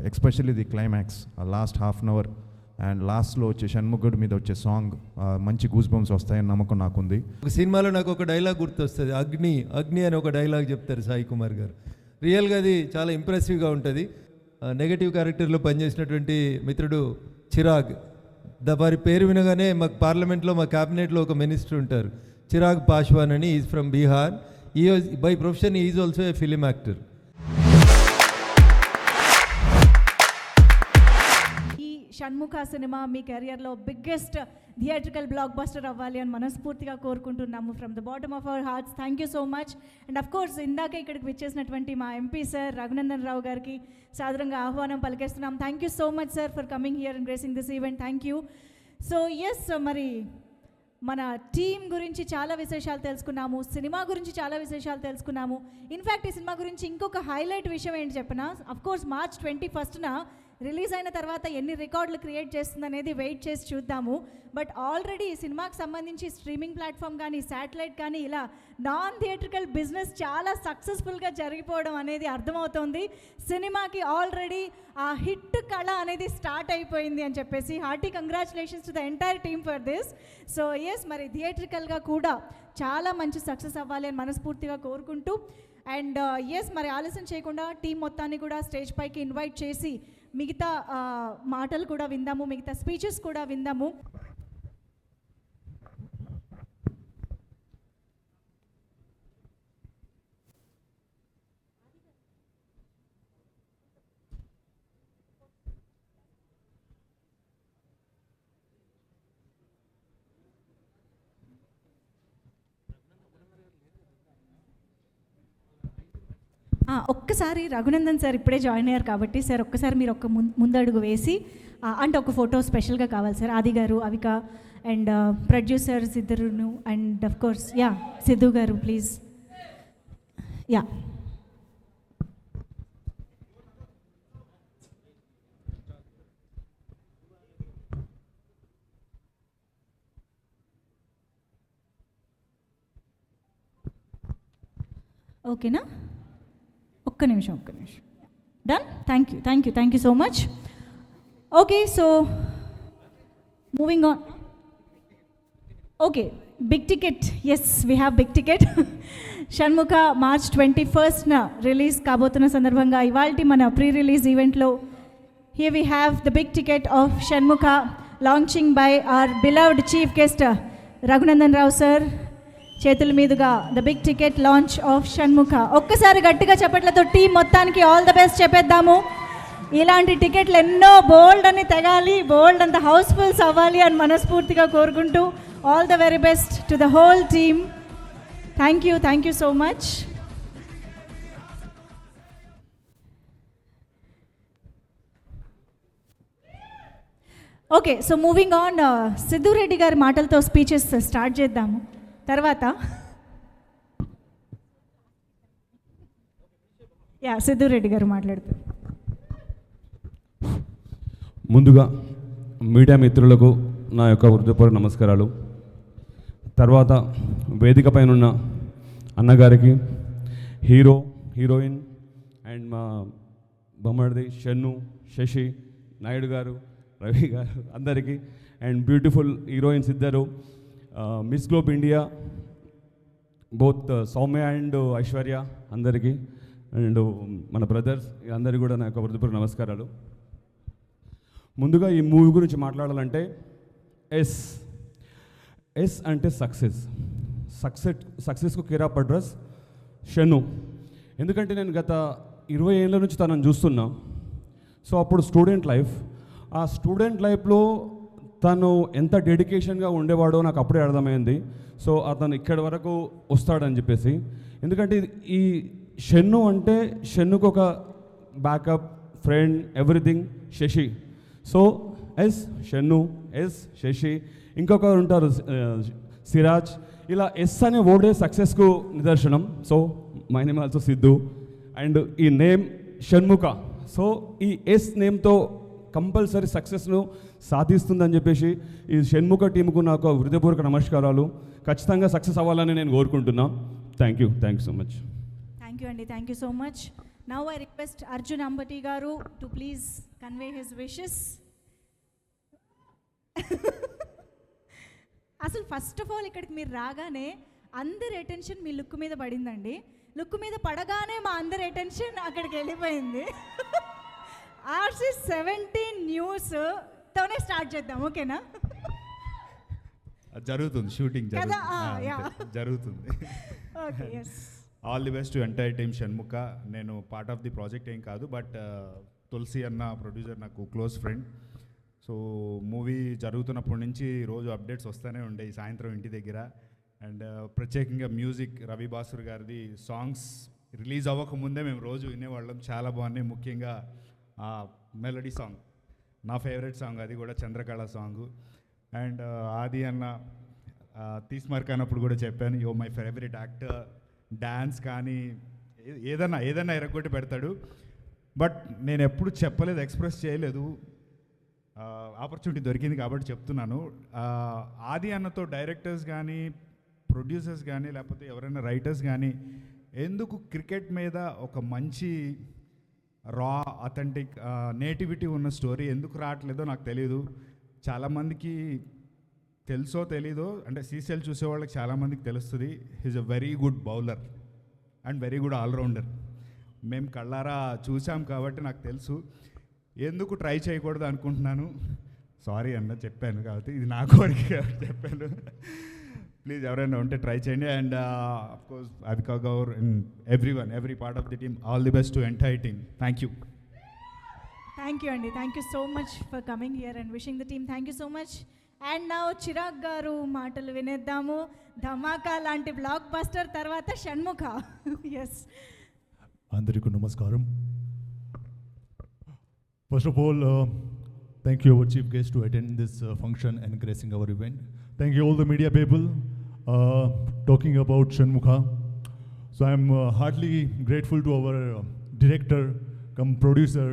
Especially the climax last half an hour and లాస్ట్లో వచ్చే షణ్ముఖుడి మీద వచ్చే సాంగ్ మంచి గూస్ బంప్స్ వస్తాయని నమ్మకం నాకుంది. ఒక సినిమాలో నాకు ఒక డైలాగ్ గుర్తొస్తుంది, అగ్ని అగ్ని అని ఒక డైలాగ్ చెప్తారు సాయి కుమార్ గారు. రియల్గా అది చాలా ఇంప్రెసివ్గా ఉంటుంది. నెగటివ్ క్యారెక్టర్లో పనిచేసినటువంటి మిత్రుడు చిరాగ్, వారి పేరు వినగానే మాకు పార్లమెంట్లో మా క్యాబినెట్లో ఒక మినిస్టర్ ఉంటారు, చిరాగ్ పాశ్వాన్ అని. Is from Bihar. By profession is also a film actor. Shanmukha cinema మీ కెరియర్లో బిగ్గెస్ట్ థియేట్రికల్ బ్లాక్ బస్టర్ అవ్వాలి అని మనస్ఫూర్తిగా కోరుకుంటున్నాము from the bottom of our hearts. Thank you so much. And of course ఇందాక ఇక్కడికి విచ్చేసినటువంటి మా ఎంపీ సార్ రఘునందన్ రావు గారికి సాదరంగా ఆహ్వానం పలికేస్తున్నాం. Thank you so much sir for coming here and gracing this event. Thank you. So yes, మరి మన టీం గురించి చాలా విశేషాలు తెలుసుకున్నాము, సినిమా గురించి చాలా విశేషాలు తెలుసుకున్నాము. ఇన్ఫ్యాక్ట్ ఈ సినిమా గురించి ఇంకొక హైలైట్ విషయం ఏంటి చెప్పనా, అఫ్ కోర్స్ March 21న రిలీజ్ అయిన తర్వాత ఎన్ని రికార్డులు క్రియేట్ చేస్తుంది అనేది వెయిట్ చేసి చూద్దాము. బట్ ఆల్రెడీ ఈ సినిమాకి సంబంధించి స్ట్రీమింగ్ ప్లాట్ఫామ్ కానీ శాటిలైట్ కానీ ఇలా నాన్ థియేట్రికల్ బిజినెస్ చాలా సక్సెస్ఫుల్గా జరిగిపోవడం అనేది అర్థమవుతోంది. సినిమాకి ఆల్రెడీ ఆ హిట్ కళ అనేది స్టార్ట్ అయిపోయింది అని చెప్పేసి hearty congratulations to the entire team for this. So yes, మరి థియేట్రికల్గా కూడా చాలా మంచి సక్సెస్ అవ్వాలి అని మనస్ఫూర్తిగా కోరుకుంటూ అండ్ ఎస్, మరి ఆలస్యం చేయకుండా టీం మొత్తాన్ని కూడా స్టేజ్ పైకి ఇన్వైట్ చేసి మిగతా మాటలు కూడా విందాము, మిగతా స్పీచెస్ కూడా విందాము. ఒక్కసారి రఘునందన్ సార్ ఇప్పుడే జాయిన్ అయ్యారు కాబట్టి సార్ ఒక్కసారి మీరు ఒక ముందడుగు వేసి అంటే ఒక ఫోటో స్పెషల్గా కావాలి సార్. ఆది గారు, అవిక అండ్ ప్రొడ్యూసర్స్ ఇద్దరును and of course yeah Siddhu గారు ప్లీజ్. యా ఓకేనా? ఒక్క నిమిషం. Done. Thank you so much. Okay, so moving on. Okay, big ticket. Yes, we have big ticket. Shanmukha March 21న రిలీజ్ కాబోతున్న సందర్భంగా ఇవాల్టి మన ప్రీ రిలీజ్ ఈవెంట్లో here we have the big ticket of Shanmukha launching by our beloved chief guest Raghunandan Rao sir చేతుల మీదుగా the big ticket launch of Shanmukha. ఒక్కసారి గట్టిగా చప్పట్లతో టీం మొత్తానికి ఆల్ ద బెస్ట్ చెప్పేద్దాము. ఇలాంటి టికెట్లు ఎన్నో బోల్డ్ అని తెగాలి, బోల్డ్ అంత హౌస్ఫుల్స్ అవ్వాలి అని మనస్ఫూర్తిగా కోరుకుంటూ all the very best to the whole team. Thank you so much. Okay, so moving on, Siddhu Reddy గారి మాటలతో స్పీచెస్ స్టార్ట్ చేద్దాము. తర్వాత సిద్ధు రెడ్డి గారు మాట్లాడుతారు. ముందుగా మీడియా మిత్రులకు నా యొక్క హృదయపూర్వక నమస్కారాలు. తర్వాత వేదిక పైన ఉన్న అన్నగారికి, హీరోయిన్ అండ్ మా బొమ్మడిది షన్ను, శశి, నాయుడు గారు, రవి గారు అందరికీ, అండ్ బ్యూటిఫుల్ హీరోయిన్స్ ఇద్దరు, miss globe India both Soumya and Aishwarya అందరికీ, అండ్ మన బ్రదర్స్ అందరికీ కూడా నా యొక్క హృదయపూర్వక నమస్కారాలు. ముందుగా ఈ మూవీ గురించి మాట్లాడాలంటే ఎస్ అంటే సక్సెస్కు కేర్ ఆఫ్ అడ్రస్ షన్ను. ఎందుకంటే నేను గత 20 ఏళ్ళ నుంచి తనను చూస్తున్నా. సో అప్పుడు ఆ స్టూడెంట్ లైఫ్లో తను ఎంత డెడికేషన్గా ఉండేవాడో నాకు అప్పుడే అర్థమైంది. సో అతను ఇక్కడి వరకు వస్తాడని చెప్పేసి. ఎందుకంటే ఈ షన్ను అంటే షన్నుకు ఒక backup friend everything Sasi. So Shannu, Sasi, ఇంకొకరు ఉంటారు సిరాజ్. ఇలా ఎస్ అనే వర్డే సక్సెస్కు నిదర్శనం. So my name also Siddhu and ఈ నేమ్ షణ్ముఖ. సో ఈ ఎస్ నేమ్తో కంపల్సరీ సక్సెస్ను సాధిస్తుందని చెప్పేసి ఈ షణ్ముఖ టీంకు నాకు హృదయపూర్వక నమస్కారాలు. ఖచ్చితంగా సక్సెస్ అవ్వాలని నేను కోరుకుంటున్నాను. Thank you so much. Thank you so much. Now I request Arjun Ambati garu to please convey his wishes. అసలు ఫస్ట్ ఆఫ్ ఆల్ ఇక్కడికి మీరు రాగానే అందరి అటెన్షన్ మీ లుక్ మీద పడిందండి. లుక్ మీద పడగానే మా అందరి అటెన్షన్ అక్కడికి వెళ్ళిపోయింది. ఆర్సీ 17 న్యూస్ తోనే స్టార్ట్ చేద్దాం, ఓకేనా? జరుగుతుంది షూటింగ్ కదా, జరుగుతుంది. Okay, yes. All the best to entire team Shanmukha. నేను పార్ట్ ఆఫ్ ది ప్రాజెక్ట్ ఏం కాదు, బట్ తులసి అన్న ప్రొడ్యూసర్ నాకు క్లోజ్ ఫ్రెండ్. సో మూవీ జరుగుతున్నప్పటి నుంచి రోజు అప్డేట్స్ వస్తూనే ఉండేవి సాయంత్రం ఇంటి దగ్గర. అండ్ ప్రత్యేకంగా మ్యూజిక్ రవి బాసుర్ గారిది సాంగ్స్ రిలీజ్ అవ్వకముందే మేము రోజు వినేవాళ్ళం, చాలా బాగున్నాయి. ముఖ్యంగా మెలడీ సాంగ్ నా ఫేవరెట్ సాంగ్, అది కూడా చంద్రకళ సాంగ్. అండ్ ఆది అన్న తీస్మార్క్ అన్నప్పుడు కూడా చెప్పాను, yo my favourite actor. Dance కానీ ఏదన్నా ఎరగొట్టి పెడతాడు. బట్ నేను ఎప్పుడు చెప్పలేదు, ఎక్స్ప్రెస్ చేయలేదు. ఆపర్చునిటీ దొరికింది కాబట్టి చెప్తున్నాను. ఆది అన్నతో డైరెక్టర్స్ కానీ ప్రొడ్యూసర్స్ కానీ లేకపోతే ఎవరైనా రైటర్స్ కానీ ఎందుకు క్రికెట్ మీద ఒక మంచి రా అథెంటిక్ నేటివిటీ ఉన్న స్టోరీ ఎందుకు రావట్లేదో నాకు తెలియదు. చాలామందికి తెలుసో తెలీదో, అంటే సీసీఎల్ చూసే వాళ్ళకి చాలామందికి తెలుస్తుంది. He's a very good bowler and very good allrounder. మేము కళ్ళారా చూసాం కాబట్టి నాకు తెలుసు. ఎందుకు ట్రై చేయకూడదు అనుకుంటున్నాను. సారీ అన్న చెప్పాను కాబట్టి, ఇది నా కోరిక కాబట్టి చెప్పాను. ప్లీజ్ ఎవరైనా ఉంటే ట్రై చేయండి. And of course Avika Gaur and every part of the team, all the best to entire team. Thank you. Thank you అండి, thank you so much for coming here and wishing the team. Thank you so much. And now Chirag గారు మాటలు వినేద్దాము. ధమాకా లాంటి block buster తర్వాత Shanmukha. Yes, అందరికీ నమస్కారం. First of all, thank you our chief guest to attend this function and gracing our event. Thank you all the media people talking about Shanmukha. So I'm heartily grateful to our director, come producer,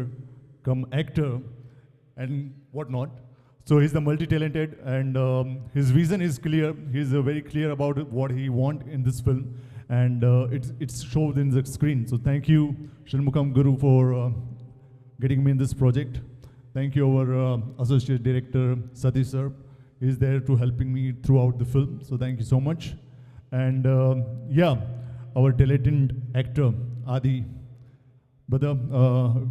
come actor and whatnot. So he's the multi-talented and his vision is clear. He's very clear about what he want in this film and it's showed in the screen. So thank you Shanmukham Guru for getting me in this project. Thank you our associate director Satish sir. He's there to helping me throughout the film. So thank you so much. And our talented actor Adi. But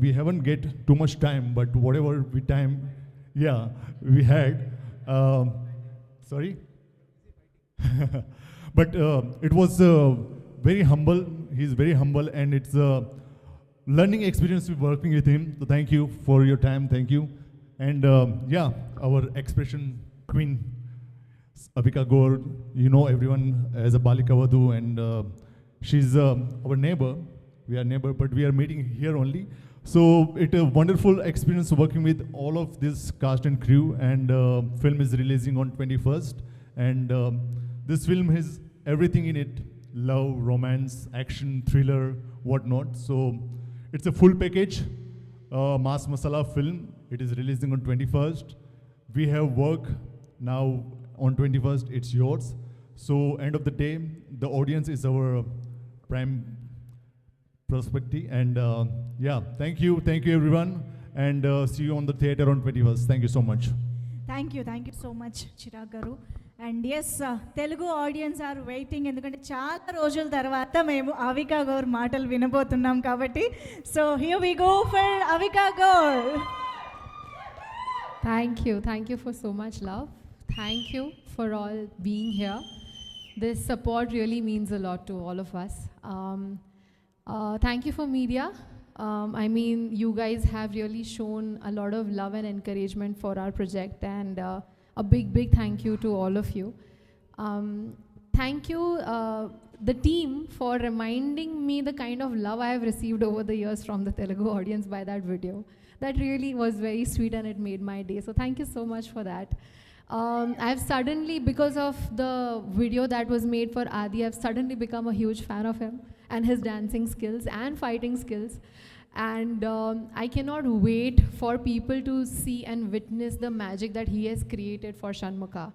we haven't get too much time, but whatever we had. Sorry. But it was very humble. He's very humble and it's learning experience with working with him. So thank you for your time. Thank you. And our expression queen, Avika Gaur, you know everyone as a Balika Vadhu and she's our neighbor. We are neighbor, but we are meeting here only. So it's a wonderful experience working with all of this cast and crew and film is releasing on 21st. And this film has everything in it, love, romance, action, thriller, whatnot. So it's a full package, mass masala film. It is releasing on 21st. We have work now on 21st, it's yours. So end of the day, the audience is our prime perspective. And thank you everyone. And see you on the theater on 21st. Thank you so much. Thank you so much Chirag గారు. And yes, Telugu audience are waiting, ఎందుకంటే చాలా రోజుల తర్వాత మేము అవికా గౌర్ మాటలు వినబోతున్నాం కాబట్టి. So here we go for Avika Gaur. Thank you for so much love. Thank you for all being here. This support really means a lot to all of us. Thank you for media. I mean, you guys have really shown a lot of love and encouragement for our project, and a big thank you to all of you. Thank you, the team, for reminding me the kind of love I have received over the years from the Telugu audience by that video. That really was very sweet and it made my day. So thank you so much for that. I've suddenly, because of the video that was made for Adi, I've suddenly become a huge fan of him and his dancing skills and fighting skills. And I cannot wait for people to see and witness the magic that he has created for Shanmukha.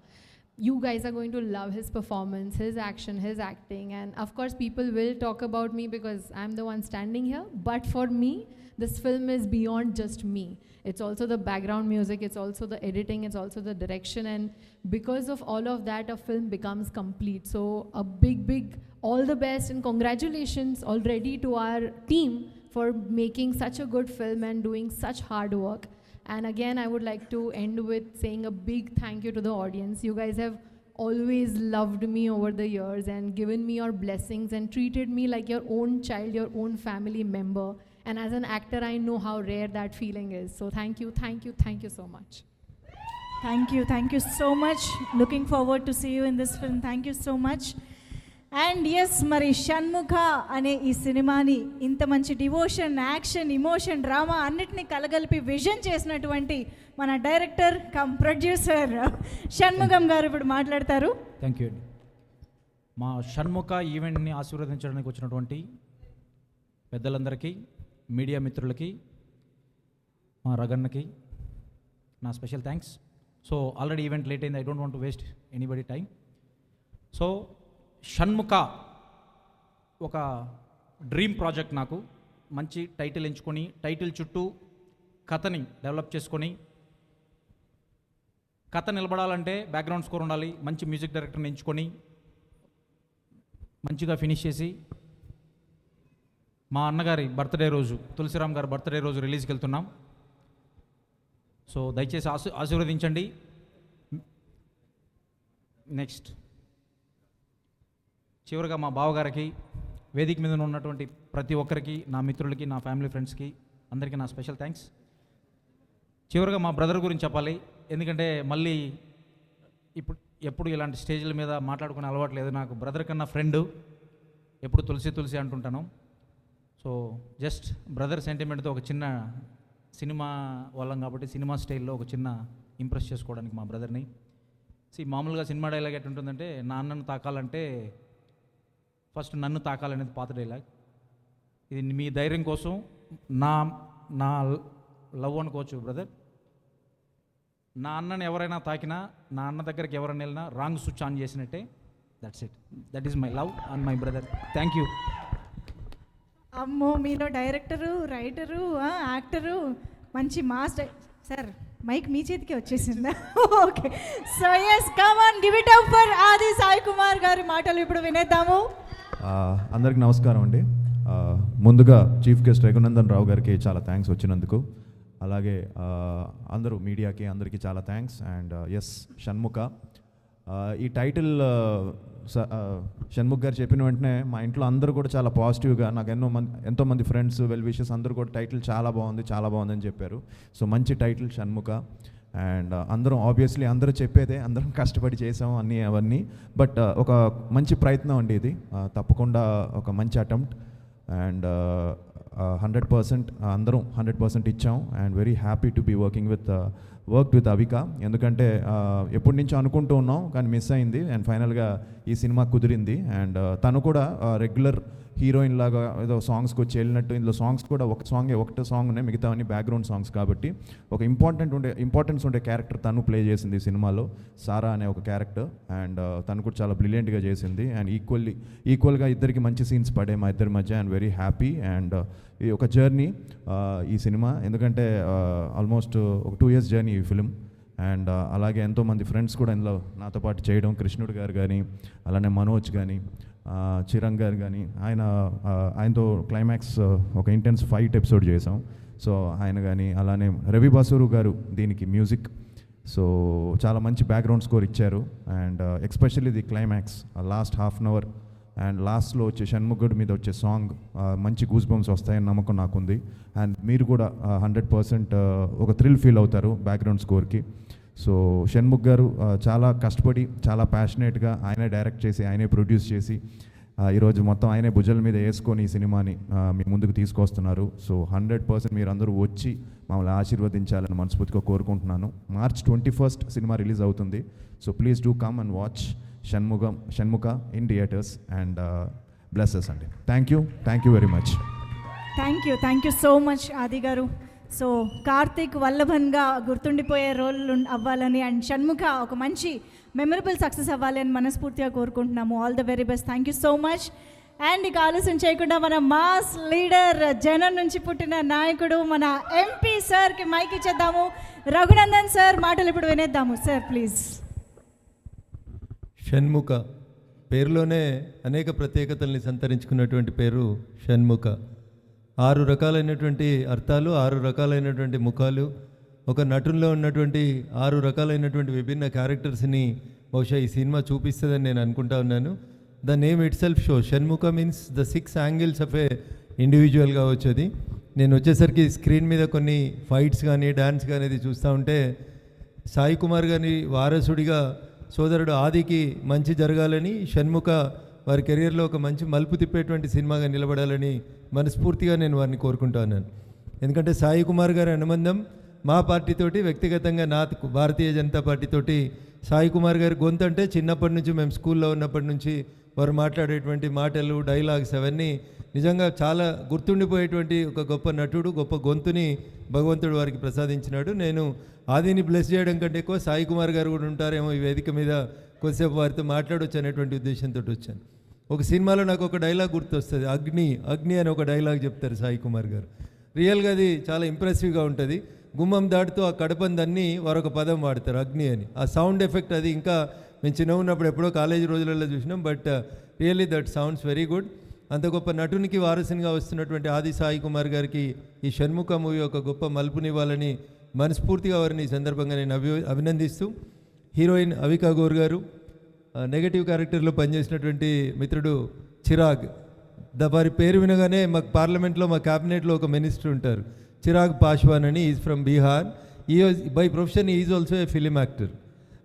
you guys are going to love his performance, his action, his acting, and of course people will talk about me because I'm the one standing here, but for me, this film is beyond just me. It's also the background music, it's also the editing, it's also the direction, and because of all of that, a film becomes complete. So a big all the best and congratulations already to our team for making such a good film and doing such hard work. And again, I would like to end with saying a big thank you to the audience. You guys have always loved me over the years and given me your blessings and treated me like your own child, your own family member. And as an actor, I know how rare that feeling is. So thank you so much. Thank you so much. Looking forward to see you in this film. Thank you so much. And yes, మరి షణ్ముఖ అనే ఈ సినిమాని ఇంత మంచి devotion, action, emotion, drama అన్నిటినీ కలగలిపి vision చేసినటువంటి మన director come producer Shanmukham గారు ఇప్పుడు మాట్లాడతారు. థ్యాంక్ యూ అండి. మా షణ్ముఖ ఈవెంట్ని ఆశీర్వదించడానికి వచ్చినటువంటి పెద్దలందరికీ, మీడియా మిత్రులకి, మా రగన్నకి నా special thanks. So already event late అయింది, I don't want to waste anybody time. So Shanmukha ఒక డ్రీమ్ ప్రాజెక్ట్. నాకు మంచి టైటిల్ ఎంచుకొని, టైటిల్ చుట్టూ కథని డెవలప్ చేసుకొని, కథ నిలబడాలంటే బ్యాక్గ్రౌండ్ స్కోర్ ఉండాలి, మంచి మ్యూజిక్ డైరెక్టర్ని ఎంచుకొని మంచిగా ఫినిష్ చేసి, మా అన్నగారి బర్త్డే రోజు, తులసిరామ్ గారి బర్త్డే రోజు రిలీజ్కి వెళ్తున్నాం. సో దయచేసి ఆశీర్వదించండి. నెక్స్ట్ చివరిగా మా బావగారికి, వేదిక మీద ఉన్నటువంటి ప్రతి ఒక్కరికి, నా మిత్రులకి, నా ఫ్యామిలీ ఫ్రెండ్స్కి అందరికీ నా స్పెషల్ థ్యాంక్స్. చివరిగా మా బ్రదర్ గురించి చెప్పాలి, ఎందుకంటే మళ్ళీ ఎప్పుడు ఇలాంటి స్టేజ్ల మీద మాట్లాడుకునే అలవాటు లేదు. నాకు బ్రదర్ కన్నా ఫ్రెండ్, ఎప్పుడు తులసి అంటుంటాను. సో జస్ట్ బ్రదర్ సెంటిమెంట్తో ఒక చిన్న సినిమా వాళ్ళం కాబట్టి సినిమా స్టైల్లో ఒక చిన్న ఇంప్రెస్ చేసుకోవడానికి మా బ్రదర్ని. మామూలుగా సినిమా డైలాగ్ ఎట్టుంటుందంటే, నా అన్నను తాకాలంటే ఫస్ట్ నన్ను తాకాలనేది పాత డైలాగ్. ఇది మీ ధైర్యం కోసం, నా లవ్ అనుకోవచ్చు బ్రదర్. నా అన్నని ఎవరైనా తాకినా, నా అన్న దగ్గరికి ఎవరైనా వెళ్ళినా రాంగ్ స్విచ్ ఆన్ చేసినట్టే. That's it. That is my love and my brother. Thank you. అమ్మో, మీలో డైరెక్టరు, రైటరు, యాక్టరు, మంచి మాస్టర్. సార్ మైక్ మీ చేతికి వచ్చేసిందా? Okay. So yes, come on, give it up for Aadi Sai Kumar గారి మాటలు ఇప్పుడు వినేద్దాము. అందరికి నమస్కారం అండి. ముందుగా చీఫ్ గెస్ట్ రఘునందన్ రావు గారికి చాలా థ్యాంక్స్ వచ్చినందుకు. అలాగే అందరూ మీడియాకి అందరికీ చాలా థ్యాంక్స్. అండ్ ఎస్, షణ్ముఖ ఈ టైటిల్ షణ్ముఖ్ గారు చెప్పిన వెంటనే మా ఇంట్లో అందరూ కూడా చాలా పాజిటివ్గా, నాకు ఎంతోమంది ఫ్రెండ్స్, వెల్ విషెస్ అందరూ కూడా టైటిల్ చాలా బాగుంది అని చెప్పారు. సో మంచి టైటిల్ షణ్ముఖ. అండ్ అందరం ఆబ్వియస్లీ అందరూ చెప్పేదే, అందరం కష్టపడి చేసాం అవన్నీ. బట్ ఒక మంచి ప్రయత్నం అండి ఇది, తప్పకుండా ఒక మంచి అటెంప్ట్. అండ్ 100% అందరం 100% ఇచ్చాం. And very happy to be worked with Avika. ఎందుకంటే ఎప్పటి నుంచో అనుకుంటూ ఉన్నాం కానీ మిస్ అయింది. అండ్ ఫైనల్గా ఈ సినిమా కుదిరింది. అండ్ తను కూడా రెగ్యులర్ హీరోయిన్ లాగా ఏదో సాంగ్స్కి వచ్చి వెళ్ళినట్టు, ఇందులో సాంగ్స్ కూడా ఒకటే సాంగ్ ఉన్నాయి, మిగతావన్నీ బ్యాక్గ్రౌండ్ సాంగ్స్ కాబట్టి ఒక ఇంపార్టెన్స్ ఉండే క్యారెక్టర్ తను ప్లే చేసింది ఈ సినిమాలో, సారా అనే ఒక క్యారెక్టర్. అండ్ తను కూడా చాలా బ్రిలియంట్గా చేసింది. అండ్ ఈక్వల్గా ఇద్దరికి మంచి సీన్స్ పడే మా ఇద్దరి మధ్య. And very happy. అండ్ ఈ ఒక జర్నీ ఈ సినిమా, ఎందుకంటే ఆల్మోస్ట్ ఒక 2 years జర్నీ ఈ ఫిలిం. అండ్ అలాగే ఎంతోమంది ఫ్రెండ్స్ కూడా ఇందులో నాతో పాటు చేయడం, కృష్ణుడు గారు కానీ, అలానే మనోజ్ కానీ, చిరంగ్ గారు కానీ, ఆయనతో క్లైమాక్స్ ఒక ఇంటెన్స్ ఫైట్ ఎపిసోడ్ చేసాం. సో ఆయన కానీ, అలానే రవి బాసూరు గారు దీనికి మ్యూజిక్. సో చాలా మంచి బ్యాక్గ్రౌండ్ స్కోర్ ఇచ్చారు. And especially the climax, last ½ an hour and లాస్ట్లో వచ్చే షణ్ముఖుడి మీద వచ్చే సాంగ్ మంచి గూస్ బంప్స్ వస్తాయని నమ్మకం నాకుంది. అండ్ మీరు కూడా 100% ఒక థ్రిల్ ఫీల్ అవుతారు బ్యాక్గ్రౌండ్ స్కోర్కి. సో షణ్ముఖ్ గారు చాలా కష్టపడి, చాలా ప్యాషనేట్గా ఆయనే డైరెక్ట్ చేసి, ఆయనే ప్రొడ్యూస్ చేసి, ఈరోజు మొత్తం ఆయనే భుజాల మీద వేసుకొని ఈ సినిమాని మీ ముందుకు తీసుకొస్తున్నారు. సో 100% మీరు అందరూ వచ్చి మమ్మల్ని ఆశీర్వదించాలని మనస్ఫూర్తిగా కోరుకుంటున్నాను. March 21st సినిమా రిలీజ్ అవుతుంది. So please do come and watch Shanmukha in theatres and bless us అండి. Thank you very much. Thank you so much ఆది గారు. సో కార్తిక్ వల్లభన్గా గుర్తుండిపోయే రోల్ అవ్వాలని అండ్ షణ్ముఖ ఒక మంచి మెమరబుల్ సక్సెస్ అవ్వాలి అని మనస్ఫూర్తిగా కోరుకుంటున్నాము. All the very best. Thank you so much. And ఇక ఆలస్యం చేయకుండా మన మాస్ లీడర్, జనం నుంచి పుట్టిన నాయకుడు, మన ఎంపీ సార్కి మైక్ ఇచ్చేద్దాము. రఘునందన్ సార్ మాటలు ఇప్పుడు వినేద్దాము. Sir please. షణ్ముఖ పేరులోనే అనేక ప్రత్యేకతల్ని సంతరించుకున్నటువంటి పేరు షణ్ముఖ. 6 రకాలైనటువంటి అర్థాలు, 6 రకాలైనటువంటి ముఖాలు, ఒక నటుల్లో ఉన్నటువంటి 6 రకాలైనటువంటి విభిన్న క్యారెక్టర్స్ని బహుశా ఈ సినిమా చూపిస్తుందని నేను అనుకుంటా ఉన్నాను. The name it self show. Shanmukha means the 6 angles of A individual కావచ్చు. అది నేను వచ్చేసరికి స్క్రీన్ మీద కొన్ని ఫైట్స్ కానీ డ్యాన్స్ కానీ అది చూస్తూ ఉంటే సాయి కుమార్ గారి వారసుడిగా సోదరుడు ఆదికి మంచి జరగాలని, షణ్ముఖ వారి కెరియర్లో ఒక మంచి మలుపు తిప్పేటువంటి సినిమాగా నిలబడాలని మనస్ఫూర్తిగా నేను వారిని కోరుకుంటా ఉన్నాను. ఎందుకంటే సాయి కుమార్ గారి అనుబంధం మా పార్టీతోటి, వ్యక్తిగతంగా నాకు భారతీయ జనతా పార్టీతోటి సాయి కుమార్ గారి గొంతు అంటే చిన్నప్పటి నుంచి మేము స్కూల్లో ఉన్నప్పటి నుంచి వారు మాట్లాడేటువంటి మాటలు, డైలాగ్స్ అవన్నీ నిజంగా చాలా గుర్తుండిపోయేటువంటి ఒక గొప్ప నటుడు, గొప్ప గొంతుని భగవంతుడు వారికి ప్రసాదించినాడు. నేను ఆదిని బ్లెస్ చేయడం కంటే ఎక్కువ సాయి కుమార్ గారు కూడా ఉంటారేమో ఈ వేదిక మీద కొద్దిసేపు వారితో మాట్లాడవచ్చు అనేటువంటి ఉద్దేశంతో వచ్చాను. ఒక సినిమాలో నాకు ఒక డైలాగ్ గుర్తొస్తుంది, అగ్ని అగ్ని అని ఒక డైలాగ్ చెప్తారు సాయి కుమార్ గారు. రియల్గా అది చాలా ఇంప్రెసివ్గా ఉంటుంది. గుమ్మం దాటుతూ ఆ కడపని దాన్ని వారొక పదం వాడతారు, అగ్ని అని. ఆ సౌండ్ ఎఫెక్ట్ అది ఇంకా మేము చిన్న ఉన్నప్పుడు ఎప్పుడో కాలేజీ రోజులలో చూసినాం. But really that sounds very good. అంత గొప్ప నటునికి వారసునిగా వస్తున్నటువంటి ఆది సాయి కుమార్ గారికి ఈ షణ్ముఖ మూవీ ఒక గొప్ప మలుపునివ్వాలని మనస్ఫూర్తిగా వారిని ఈ సందర్భంగా నేను అభినందిస్తూ, హీరోయిన్ అవికా గౌర్ గారు, నెగటివ్ క్యారెక్టర్లో పనిచేసినటువంటి మిత్రుడు చిరాగ్, వారి పేరు వినగానే మాకు పార్లమెంట్లో మా క్యాబినెట్లో ఒక మినిస్టర్ ఉంటారు, చిరాగ్ పాశ్వాన్ అని. Is from Bihar. By profession is also a film actor.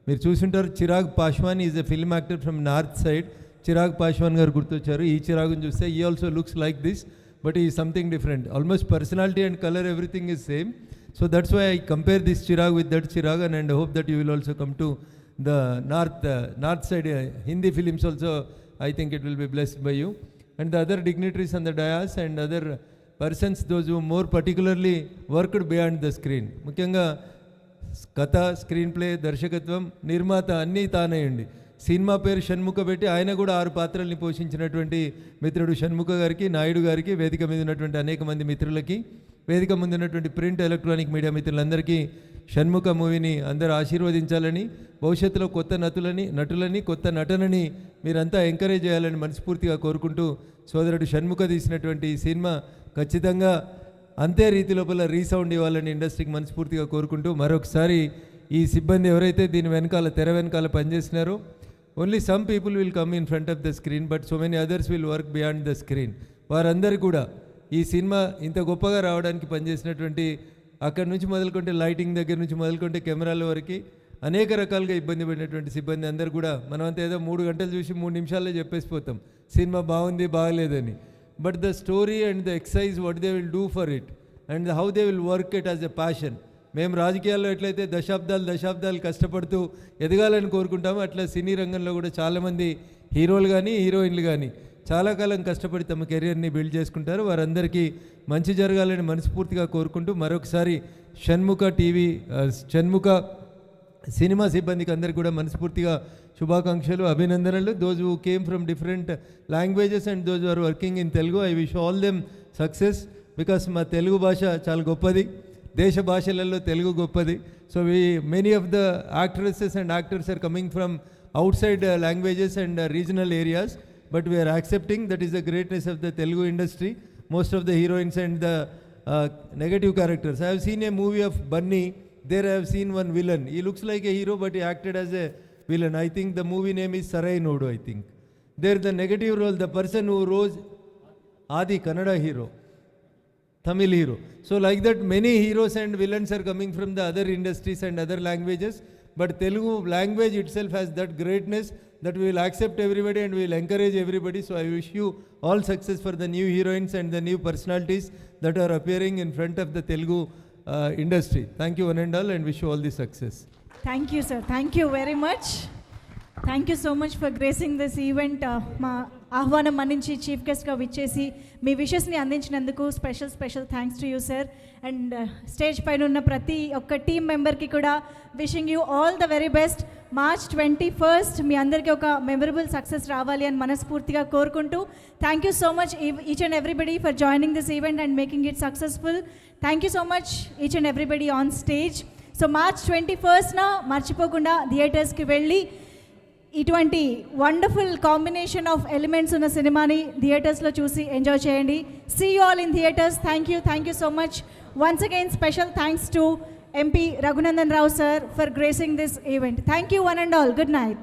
మీరు చూసుంటారు, Chirag Paswan is a film actor from north side. Chirag Paswan గారు గుర్తొచ్చారు. ఈ చిరాగ్ని చూస్తే ఈ also looks like this, but ఈ something different. Almost personality and colour everything is same. So that's why I compare this Chirag with that Chirag and hope that you will also come to the north side Hindi films also. I think it will be blessed by you. And the other dignitaries on the dais and other persons, those who more particularly worked beyond the screen. ముఖ్యంగా కథ, screen play, దర్శకత్వం, నిర్మాత అన్నీ తానేయండి. Cinema పేరు షణ్ముఖ పెట్టి ఆయన కూడా 6 పాత్రల్ని పోషించినటువంటి మిత్రుడు షణ్ముఖ గారికి, నాయుడు గారికి, వేదిక మీద ఉన్నటువంటి అనేక మంది మిత్రులకి, వేదిక ముందు ఉన్నటువంటి ప్రింట్, ఎలక్ట్రానిక్ మీడియా మిత్రులందరికీ షణ్ముఖ మూవీని అందరూ ఆశీర్వదించాలని, భవిష్యత్తులో కొత్త నటులని కొత్త నటనని మీరంతా ఎంకరేజ్ చేయాలని మనస్ఫూర్తిగా కోరుకుంటూ, సోదరుడు షణ్ముఖ తీసినటువంటి ఈ సినిమా ఖచ్చితంగా అంతే రీతి లోపల రీసౌండ్ ఇవ్వాలని ఇండస్ట్రీకి మనస్ఫూర్తిగా కోరుకుంటూ, మరొకసారి ఈ సిబ్బంది ఎవరైతే దీని వెనకాల తెర వెనకాల పనిచేసినారో, only some people will come in front of the screen but so many others will work beyond the screen. వారందరూ కూడా ఈ సినిమా ఇంత గొప్పగా రావడానికి పనిచేసినటువంటి, అక్కడి నుంచి మొదలుకుంటే లైటింగ్ దగ్గర నుంచి మొదలుకుంటే కెమెరాల వరకు అనేక రకాలుగా ఇబ్బంది పడినటువంటి సిబ్బంది అందరూ కూడా, మనమంతా ఏదో 3 గంటలు చూసి 3 నిమిషాల్లో చెప్పేసిపోతాం సినిమా బాగుంది బాగలేదని. But the story and the exercise what they will do for it and how they will work it as a passion. మేము రాజకీయాల్లో ఎట్లయితే దశాబ్దాలు కష్టపడుతూ ఎదగాలని కోరుకుంటామో, అట్లా సినీ రంగంలో కూడా చాలామంది హీరోలు కానీ హీరోయిన్లు కానీ చాలా కాలం కష్టపడి తమ కెరియర్ని బిల్డ్ చేసుకుంటారు. వారందరికీ మంచి జరగాలని మనస్ఫూర్తిగా కోరుకుంటూ, మరొకసారి షణ్ముఖ సినిమా సిబ్బందికి అందరికీ కూడా మనస్ఫూర్తిగా శుభాకాంక్షలు, అభినందనలు. Those who came from different languages and those are working in Telugu, I wish all them success. Because మా తెలుగు భాష చాలా గొప్పది, దేశ భాషలలో తెలుగు గొప్పది. So many of the actresses and actors are coming from outside languages and regional areas, but we are accepting that is the greatness of the Telugu industry. Most of the heroines and the negative characters, I have seen a movie of Bunny, there I have seen one villain, he looks like a hero but he acted as a villain. I think the movie name is Sarai Nodu. I think there the negative role, the person who rose Adi, Kannada hero, Tamil hero. So like that many heroes and villains are coming from the other industries and other languages, but Telugu language itself has that greatness that we will accept everybody and we will encourage everybody. So I wish you all success for the new heroines and the new personalities that are appearing in front of the Telugu industry. Thank you one and all and wish you all the success. Thank you sir, thank you very much. Thank you so much for gracing this event. ఆహ్వానం మన్నించి chief గెస్ట్గా విచ్చేసి మీ విషెస్ని అందించినందుకు special thanks to you sir. And stage పైన ఉన్న ప్రతి ఒక్క టీం మెంబర్కి కూడా wishing you all the very best. March 21st మీ అందరికీ ఒక మెమరబుల్ సక్సెస్ రావాలి అని మనస్ఫూర్తిగా కోరుకుంటూ thank you so much each and everybody for joining this event and making it successful. Thank you so much each and everybody on stage. So March 21st మర్చిపోకుండా థియేటర్స్కి వెళ్ళి ఇటువంటి వండర్ఫుల్ కాంబినేషన్ ఆఫ్ ఎలిమెంట్స్ ఉన్న సినిమాని థియేటర్స్లో చూసి enjoy చేయండి. See you all in theatres. Thank you so much. Once again special thanks to MP Raghunandan Rao sir for gracing this event. Thank you one and all. Good night.